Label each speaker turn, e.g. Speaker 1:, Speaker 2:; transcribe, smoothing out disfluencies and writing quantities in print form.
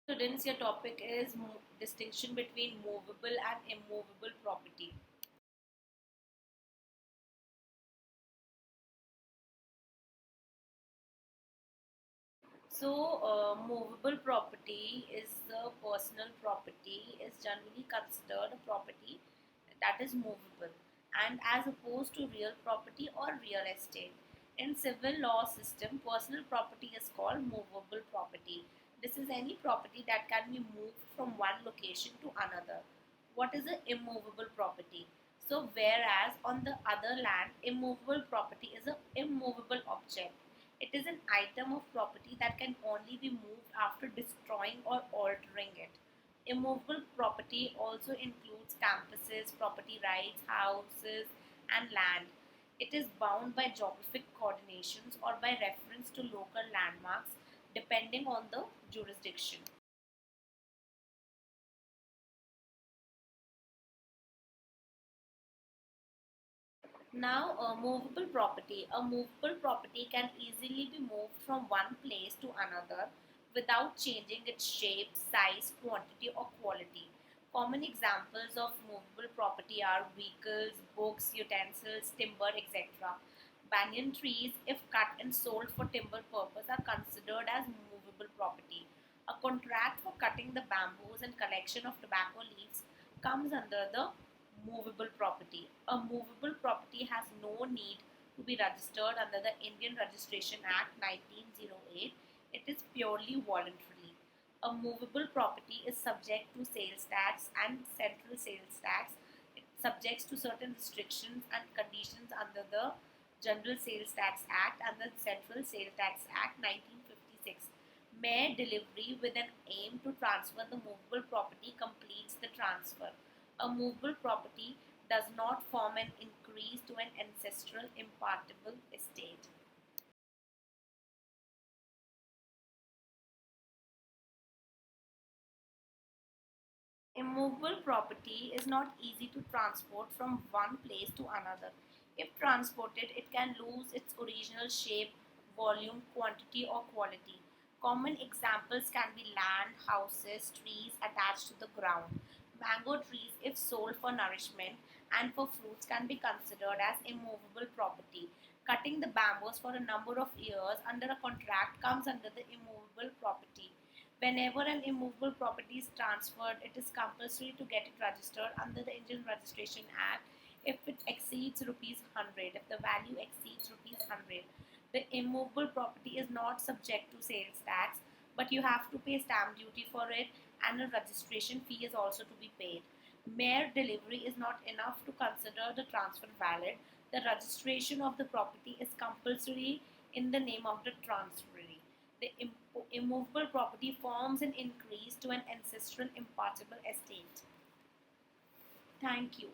Speaker 1: Students, your topic is distinction between movable and immovable property. Movable property is the personal property, is generally considered a property that is movable, and as opposed to real property or real estate. In civil law system, personal property is called movable property. This is any property that can be moved from one location to another. What is an immovable property? So whereas on the other land, immovable property is an immovable object. It is an item of property that can only be moved after destroying or altering it. Immovable property also includes campuses, property rights, houses, and land. It is bound by geographic coordinations or by reference to local landmarks depending on the jurisdiction. Now, a movable property. A movable property can easily be moved from one place to another without changing its shape, size, quantity, or quality. Common examples of movable property are vehicles, books, utensils, timber, etc. Banyan trees, if cut and sold for timber purpose, are considered as movable property. A contract for cutting the bamboos and collection of tobacco leaves comes under the movable property. A movable property has no need to be registered under the Indian Registration Act 1908. It is purely voluntary. A movable property is subject to sales tax and central sales tax. It subjects to certain restrictions and conditions under the General Sales Tax Act and the Central Sales Tax Act 1956. Mere delivery with an aim to transfer the movable property completes the transfer. A movable property does not form an increase to an ancestral impartable estate. Immovable property is not easy to transport from one place to another. If transported, it can lose its original shape, volume, quantity, or quality. Common examples can be land, houses, trees attached to the ground. Mango trees, if sold for nourishment and for fruits, can be considered as immovable property. Cutting the bamboos for a number of years under a contract comes under the immovable property. Whenever an immovable property is transferred, it is compulsory to get it registered under the Indian Registration Act if it exceeds rupees 100, if the value exceeds rupees 100. The immovable property is not subject to sales tax, but you have to pay stamp duty for it, and a registration fee is also to be paid. Mere delivery is not enough to consider the transfer valid. The registration of the property is compulsory in the name of the transferee. The immovable property forms an increase to an ancestral impartable estate. Thank you.